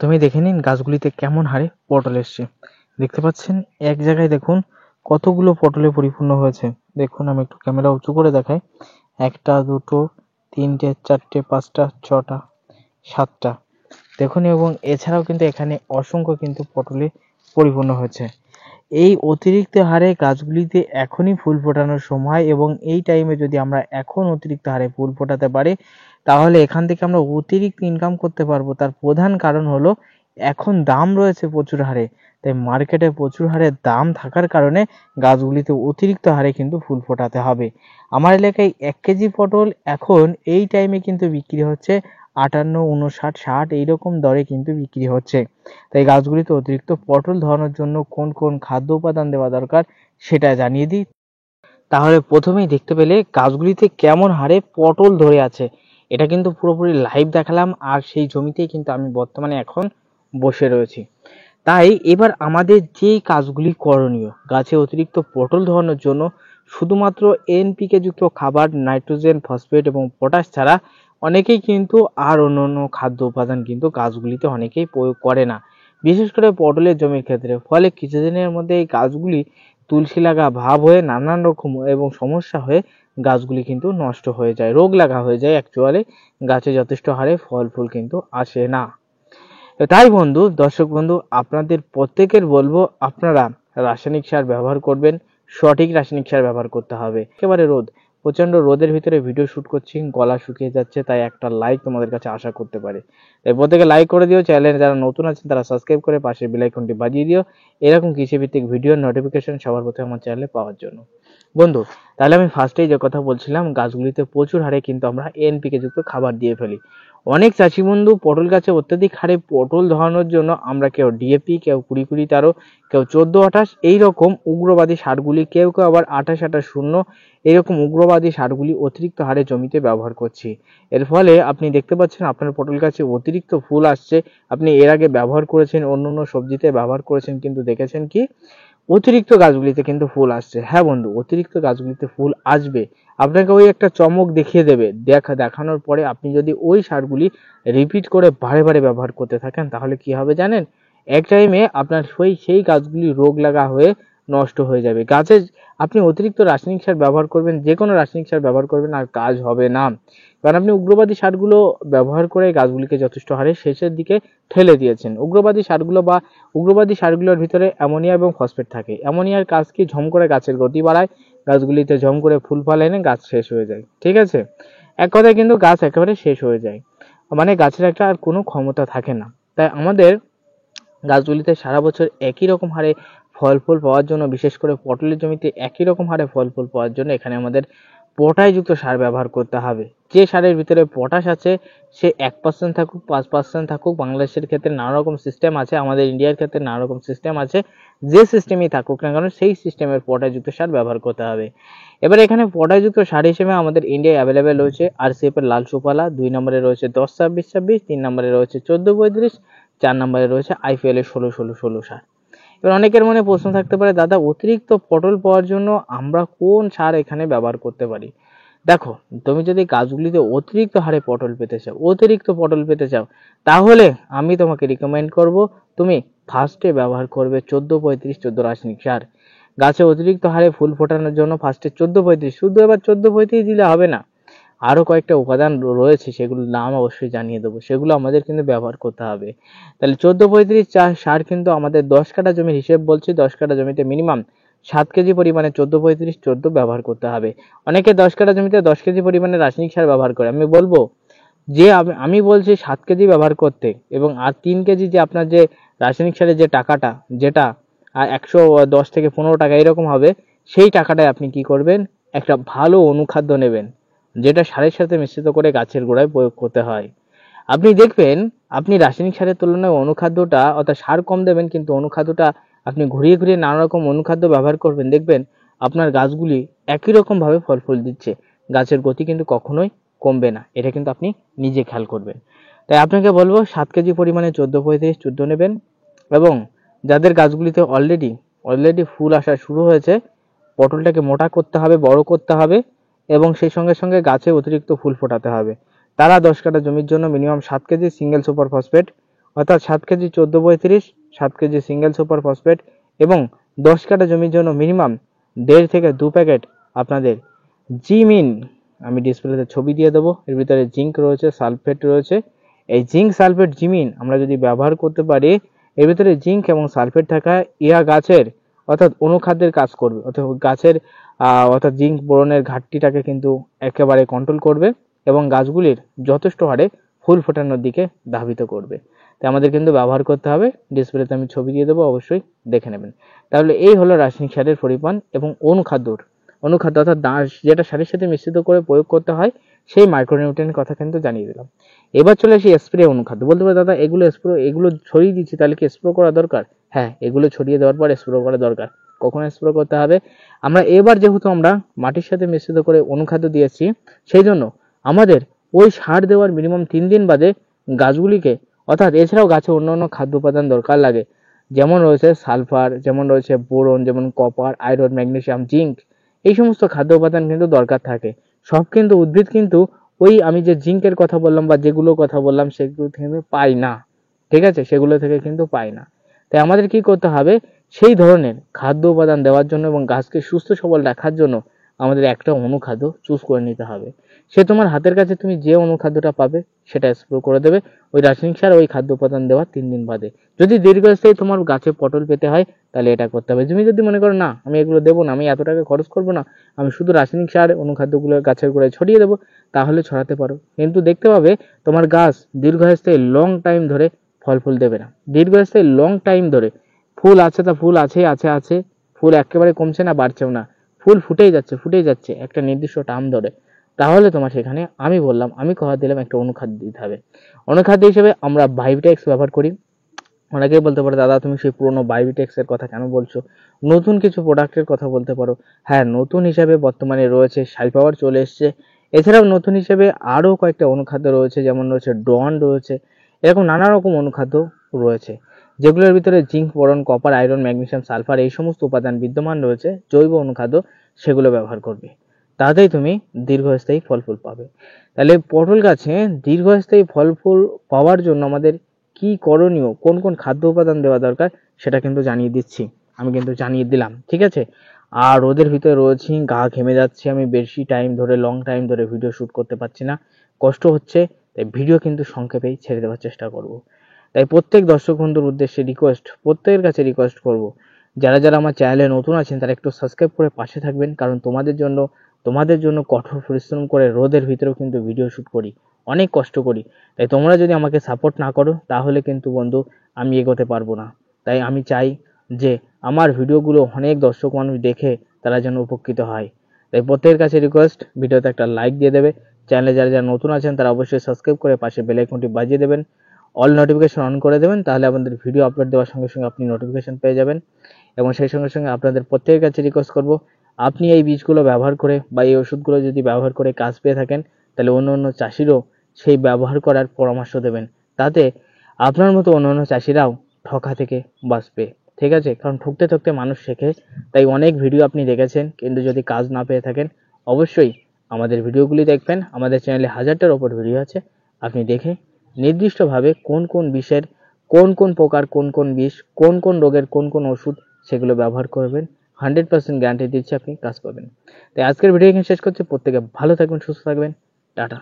প্রথমেই দেখে নিন গাছগুলিতে কেমন হারে পটল এসছে। দেখতে পাচ্ছেন এক জায়গায় দেখুন কতগুলো পটলে পরিপূর্ণ হয়েছে। দেখুন আমি একটু ক্যামেরা উঁচু করে দেখাই। একটা, দুটো, তিনটে, চারটে, পাঁচটা, ছটা, সাতটা। দেখুন এবং এছাড়াও কিন্তু এখানে অসংখ্য কিন্তু পটলে পরিপূর্ণ হয়েছে। এই অতিরিক্ত হারে গাছগুলিতে এখনই ফুল ফোটানোর সময়, এবং এই টাইমে যদি আমরা এখন অতিরিক্ত হারে ফুল ফোটাতে পারি তাহলে এখান থেকে আমরা অতিরিক্ত ইনকাম করতে পারবো। তার প্রধান কারণ হলো এখন দাম রয়েছে প্রচুর হারে, তাই মার্কেটে প্রচুর হারে দাম থাকার কারণে গাছগুলিতে অতিরিক্ত হারে কিন্তু ফুল ফোটাতে হবে। আমার এলাকায় 1 কেজি পটল এখন এই টাইমে কিন্তু বিক্রি হচ্ছে 58, 59, 60 এইরকম দরে কিন্তু বিক্রি হচ্ছে। তাই গাছগুলিতে অতিরিক্ত পটল ধরানোর জন্য কোন কোন খাদ্য উপাদান দেওয়া দরকার সেটা জানিয়ে দিই। তাহলে প্রথমেই দেখতে পেলে গাছগুলিতে কেমন হারে পটল ধরে আছে, এটা কিন্তু পুরোপুরি লাইভ দেখালাম, আর সেই জমিতেই কিন্তু আমি বর্তমানে এখন বসে রয়েছি। তাই এবার আমাদের যেই কাজগুলি করণীয় গাছে অতিরিক্ত পটল ধরানোর জন্য, শুধুমাত্র এনপিকে যুক্ত খাবার, নাইট্রোজেন, ফসফেট এবং পটাশ ছাড়া অনেকেই কিন্তু আর অন্য খাদ্য উপাদান কিন্তু গাছগুলিতে অনেকেই প্রয়োগ করে না, বিশেষ করে পটলের জমির ক্ষেত্রে। ফলে কিছুদিনের মধ্যে এই গাছগুলি তুলসী লাগা ভাব হয়ে নানান রকম এবং সমস্যা হয়ে গাছগুলি কিন্তু নষ্ট হয়ে যায়, রোগ লাগা হয়ে যায়। অ্যাকচুয়ালি গাছে যথেষ্ট হারে ফল ফুল কিন্তু আসে না। তাই বন্ধু, দর্শক বন্ধু, আপনাদের প্রত্যেকের বলবো আপনারা রাসায়নিক সার ব্যবহার করবেন, সঠিক রাসায়নিক সার ব্যবহার করতে হবে। একেবারে প্রচন্ড রোদের ভিতরে ভিডিও শুট করছি, গলা শুকিয়ে যাচ্ছে, তাই একটা লাইক তোমাদের কাছে আশা করতে পারে। তাই প্রত্যেকে লাইক করে দিও, চ্যানেলে যারা নতুন আছেন তারা সাবস্ক্রাইব করে পাশের বেল আইকনটি বাজিয়ে দিও এরকম কৃষিভিত্তিক ভিডিওর নোটিফিকেশন সবার প্রথমে আমার চ্যানেলে পাওয়ার জন্য। বন্ধু, তাহলে আমি ফার্স্টেই যে কথা বলছিলাম, গাছগুলিতে প্রচুর হারে কিন্তু আমরা এনপিকে যুক্ত খাবার দিয়ে ফেলি। অনেক চাষি বন্ধু পটল গাছে অত্যাধিক হারে পটল ধরানোর জন্য আমরা কেউ ডিএপি, কেউ 20-20-13, কেউ 14-28 এইরকম উগ্রবাদী সারগুলি, কেউ কেউ আবার 28-28-0 এরকম উগ্রবাদী সারগুলি অতিরিক্ত হারে জমিতে ব্যবহার করছি। এর ফলে আপনি দেখতে পাচ্ছেন আপনার পটল গাছে অতিরিক্ত ফুল আসছে। আপনি এর আগে ব্যবহার করেছেন, অন্য সবজিতে ব্যবহার করেছেন, কিন্তু দেখেছেন কি অতিরিক্ত গাছগুলিতে কিন্তু ফুল আসছে। হ্যাঁ বন্ধু, অতিরিক্ত গাছগুলিতে ফুল আসবে, আপনাকে ওই একটা চমক দেখিয়ে দেবে। দেখানোর পরে আপনি যদি ওই সারগুলি রিপিট করে বারে বারে ব্যবহার করতে থাকেন তাহলে কি হবে জানেন? এক টাইমে আপনার সেই গাছগুলি রোগ লাগা হয়ে নষ্ট হয়ে যাবে। গাছে আপনি অতিরিক্ত রাসায়নিক সার ব্যবহার করবেন, যে কোনো রাসায়নিক সার ব্যবহার করবেন, আর কাজ হবে না। কারণ আপনি উগ্রবাদী সারগুলো ব্যবহার করে গাছগুলিকে যথেষ্ট হারে শেষের দিকে ঠেলে দিয়েছেন। উগ্রবাদী সারগুলোর ভিতরে অ্যামোনিয়া এবং ফসফেট থাকে। অ্যামোনিয়ার কাজ কি? ঝম করে গাছের গতি বাড়ায়, গাছগুলিতে ঝম করে ফুল ফল এনে গাছ শেষ হয়ে যায়। ঠিক আছে, এক কথায় কিন্তু গাছ একেবারে শেষ হয়ে যায়, মানে গাছের একটা আর কোনো ক্ষমতা থাকে না। তাই আমাদের গাছগুলিতে সারা বছর একই রকম হারে ফল ফুল পাওয়ার জন্য, বিশেষ করে পটলের জমিতে একই রকম হারে ফল ফুল পাওয়ার জন্য এখানে আমাদের পটাশযুক্ত সার ব্যবহার করতে হবে। যে সারের ভিতরে পটাশ আছে সে 1% থাকুক, 5% থাকুক, বাংলাদেশের ক্ষেত্রে নানা রকম সিস্টেম আছে, আমাদের ইন্ডিয়ার ক্ষেত্রে নানা রকম সিস্টেম আছে, যে সিস্টেমেই থাকুক না কেন সেই সিস্টেমের পটাশযুক্ত সার ব্যবহার করতে হবে। এবার এখানে পটাশযুক্ত সার হিসেবে আমাদের ইন্ডিয়ায় অ্যাভেলেবেল রয়েছে আরসিএফ এর লাল সুপালা, 2 নম্বরে রয়েছে 10-26-26, 3 নম্বরে রয়েছে 14-35, 4 নম্বরে রয়েছে আইপিএল এর 16-16-16 সার। এবার অনেকের মনে প্রশ্ন থাকতে পারে, দাদা অতিরিক্ত পটল পাওয়ার জন্য আমরা কোন সার এখানে ব্যবহার করতে পারি? দেখো, তুমি যদি গাছগুলিতে অতিরিক্ত হারে পটল পেতে চাও তাহলে আমি তোমাকে রিকমেন্ড করব তুমি ফার্স্টে ব্যবহার করবে 14-35-14 রাসায়নিক সার। গাছে অতিরিক্ত হারে ফুল ফোটানোর জন্য ফার্স্টে 14-35, শুধু এবার 14-35 দিলে হবে না, আরো কয়েকটা উপাদান রয়েছে, সেগুলোর নাম অবশ্যই জানিয়ে দেবো, সেগুলো আমাদের কিন্তু ব্যবহার করতে হবে। তাহলে 14-35 সার কিন্তু আমাদের 10 কাঠা জমির হিসেব বলছি, 10 কাঠা জমিতে মিনিমাম 7 কেজি পরিমাণে 14-35-14 ব্যবহার করতে হবে। অনেকে 10 কাঠা জমিতে 10 কেজি পরিমাণে রাসায়নিক সার ব্যবহার করে। আমি বলবো যে আমি বলছি 7 কেজি ব্যবহার করতে, এবং আর 3 কেজি যে আপনার যে রাসায়নিক সারের যে টাকাটা, যেটা 110 থেকে 15 টাকা এরকম হবে, সেই টাকাটায় আপনি কি করবেন, একটা ভালো অনুখাদ্য নেবেন, যেটা সারের সাথে মিশ্রিত করে গাছের গোড়ায় প্রয়োগ করতে হয়। আপনি দেখবেন আপনি রাসায়নিক সারের তুলনায় অনুখাদ্যটা, অর্থাৎ সার কম দেবেন কিন্তু অনুখাদ্যটা আপনি ঘুরিয়ে ঘুরিয়ে নানা রকম অনুখাদ্য ব্যবহার করবেন, দেখবেন আপনার গাছগুলি একই রকম ভাবে ফল ফুল দিচ্ছে, গাছের গতি কিন্তু কখনোই কমবে না। এটা কিন্তু আপনি নিজে খেয়াল করবেন। তাই আপনাকে বলবো 7 কেজি পরিমাণে 14-35-14 নেবেন, এবং যাদের গাছগুলিতে অলরেডি ফুল আসা শুরু হয়েছে, পটলটাকে মোটা করতে হবে, বড় করতে হবে, এবং সেই সঙ্গে সঙ্গে গাছে অতিরিক্ত ফুল ফোটাতে হবে, তারা 10 কাঠা জমির জন্য minimum 7 KG single super phosphate অর্থাৎ 7 KG 14-35, 7 KG single super phosphate এবং 10 কাঠা জমির জন্য মিনিমাম 1.5 থেকে 2 প্যাকেট আপনাদের জিমিন, আমি ডিসপ্লেতে ছবি দিয়ে দেবো, এর ভিতরে জিঙ্ক রয়েছে, সালফেট রয়েছে। এই জিঙ্ক সালফেট জিমিন আমরা যদি ব্যবহার করতে পারি, এর ভিতরে জিঙ্ক এবং সালফেট থাকা ইয়া গাছের অর্থাৎ অনুখাদ্যের কাজ করবে, অর্থাৎ গাছের অর্থাৎ জিঙ্ক বোরনের ঘাটতিটাকে কিন্তু একেবারে কন্ট্রোল করবে এবং গাছগুলির যথেষ্ট হারে ফুল ফোটানোর দিকে ধাবিত করবে। তাই আমাদের কিন্তু ব্যবহার করতে হবে, ডিসপ্লেতে আমি ছবি দিয়ে দেবো, অবশ্যই দেখে নেবেন। তাহলে এই হলো রাসায়নিক সারের পরিমাণ এবং অনুখাদ্য অর্থাৎ যেটা সারের সাথে মিশ্রিত করে প্রয়োগ করতে হয় সেই মাইক্রোনিউট্রিয়েন্টের কথা কিন্তু জানিয়ে দিলাম। এবার চলে আসি স্প্রে অনুখাদ্য। বলতে পারে দাদা এগুলো ছড়িয়ে দিচ্ছি, তাহলে কি স্প্রে করা দরকার? হ্যাঁ, এগুলো ছড়িয়ে দেওয়ার পর স্প্রে করা দরকার। কখন স্প্রে করতে হবে? যেহেতু আমরা মাটির সাথে মিশ্রিত করে অনুখাদ্য দিয়েছি, সেই জন্য আমাদের ওই সার দেওয়ার মিনিমাম 3 দিন বাদে গাছগুলিকে, অর্থাৎ এছাড়াও গাছে অন্যান্য খাদ্য উপাদান দরকার লাগে, যেমন রয়েছে সালফার, যেমন রয়েছে বোরন, যেমন কপার, আয়রন, ম্যাগনেসিয়াম, জিঙ্ক, এই সমস্ত খাদ্য উপাদান কিন্তু দরকার থাকে। সব কিন্তু উদ্ভিদ কিন্তু ওই আমি যে জিঙ্কের কথা বললাম বা যেগুলো কথা বললাম সেগুলো থেকে পাই না, ঠিক আছে, সেগুলো থেকে কিন্তু পাই না। তাই আমাদের কি করতে হবে, সেই ধরনের খাদ্য উপাদান দেওয়ার জন্য এবং গাছকে সুস্থ সবল রাখার জন্য আমাদের একটা অনুখাদ্য চুজ করে নিতে হবে। সে তোমার হাতের কাছে তুমি যে অনুখাদ্যটা পাবে সেটা স্প্রে করে দেবে ওই রাসায়নিক সার ওই খাদ্য উপাদান দেওয়ার 3 দিন বাদে। যদি দীর্ঘস্থায়ী তোমার গাছে পটল পেতে হয় তাহলে এটা করতে হবে। তুমি যদি মনে করো না আমি এগুলো দেবো না, আমি এত টাকা খরচ করবো না, আমি শুধু রাসায়নিক সার অনুখাদ্যগুলো গাছের গোড়ায় ছড়িয়ে দেবো, তাহলে ছড়াতে পারো। কিন্তু দেখতে পাবে তোমার গাছ দীর্ঘস্থায়ী লং টাইম ধরে ফল ফুল দেবে না। দীর্ঘস্থায়ী লং টাইম ধরে ফুল আছে, তা ফুল আছে, ফুল একেবারে কমছে না, বাড়ছেও না, ফুল ফুটেই যাচ্ছে একটা নির্দিষ্ট টার্ম ধরে। তাহলে তোমার সেখানে আমি কথা দিলাম একটা অনুখাদ্য দিতে হবে। অনুখাদ্য হিসেবে আমরা বায়োটেক্স ব্যবহার করি। অনেকেই বলতে পারে দাদা তুমি সেই পুরোনো বায়োটেক্সের কথা কেন বলছো, নতুন কিছু প্রোডাক্টের কথা বলতে পারো। হ্যাঁ, নতুন হিসাবে বর্তমানে রয়েছে সাইপাওয়ার চলে এসছে। এছাড়াও নতুন হিসেবে আরও কয়েকটা অনুখাদ্য রয়েছে, যেমন রয়েছে ডন রয়েছে, এরকম নানা রকম অনুখাদ্য রয়েছে, যেগুলোর ভিতরে zinc, boron, copper, iron, magnesium, sulphur এই সমস্ত উপাদান বিদ্যমান রয়েছে। জৈব অনুখাদ্য সেগুলো ব্যবহার করবে, তাতেই তুমি দীর্ঘস্থায়ী ফল ফুল পাবে। তাহলে পটল গাছে দীর্ঘস্থায়ী ফল ফুল পাওয়ার জন্য আমাদের কি করণীয়, কোন কোন খাদ্য উপাদান দেওয়া দরকার সেটা কিন্তু জানিয়ে দিচ্ছি, আমি কিন্তু জানিয়ে দিলাম, ঠিক আছে। আর রোদের ভিতরে রয়েছি, গা ঘেমে যাচ্ছে, আমি বেশি টাইম ধরে লং টাইম ধরে ভিডিও শ্যুট করতে পারছি না, কষ্ট হচ্ছে, তাই ভিডিও কিন্তু সংক্ষেপেই ছেড়ে দেওয়ার চেষ্টা করব। তাই প্রত্যেক দর্শক বন্ধুর উদ্দেশ্যে প্রত্যেকের কাছে রিকোয়েস্ট করব, যারা যারা আমার চ্যানেলে নতুন আছেন তারা একটু সাবস্ক্রাইব করে পাশে থাকবেন, কারণ তোমাদের জন্য কঠোর পরিশ্রম করে রোদের ভিতরেও কিন্তু ভিডিও শ্যুট করি, অনেক কষ্ট করি। তাই তোমরা যদি আমাকে সাপোর্ট না করো তাহলে কিন্তু বন্ধু আমি এগোতে পারবো না। তাই আমি চাই যে আমার ভিডিওগুলো অনেক দর্শক মানুষ দেখে তারা যেন উপকৃত হয়। তাই প্রত্যেকের কাছে রিকোয়েস্ট, ভিডিওতে একটা লাইক দিয়ে দেবে, চ্যানেলে যারা যারা নতুন আছেন তারা অবশ্যই সাবস্ক্রাইব করে পাশে বেল আইকনটি বাজিয়ে দেবেন, অল নোটিফিকেশন অন করে দেবেন, তাহলে আমাদের ভিডিও আপলোড দেওয়ার সঙ্গে সঙ্গে আপনি নোটিফিকেশন পেয়ে যাবেন। এবং সেই সঙ্গে সঙ্গে আপনাদের প্রত্যেকের কাছে রিকোয়েস্ট করব, আপনি এই বীজগুলো ব্যবহার করে বা এই ওষুধগুলো যদি ব্যবহার করে কাজ পেয়ে থাকেন তাহলে অন্য অন্য চাষিরও সেই ব্যবহার করার পরামর্শ দেবেন, তাতে আপনার মতো অন্যান্য চাষিরাও ঠকা থেকে বাঁচবে, ঠিক আছে। কারণ ঠকতে ঠকতে মানুষ শেখে। তাই অনেক ভিডিও আপনি দেখেছেন, কিন্তু যদি কাজ না পেয়ে থাকেন অবশ্যই আমাদের ভিডিওগুলি দেখবেন। আমাদের চ্যানেলে 1000টার ওপর ভিডিও আছে, আপনি দেখে নির্দিষ্টভাবে কোন কোন বিষের কোন কোন প্রকার, কোন কোন বিষ, কোন কোন রোগের কোন কোন ওষুধ সেগুলো ব্যবহার করবেন, 100% গ্যারান্টি দিচ্ছি আপনি কাজ পাবেন। তাই আজকের ভিডিও এখানে শেষ করছি। প্রত্যেকে ভালো থাকবেন, সুস্থ থাকবেন, টাটা।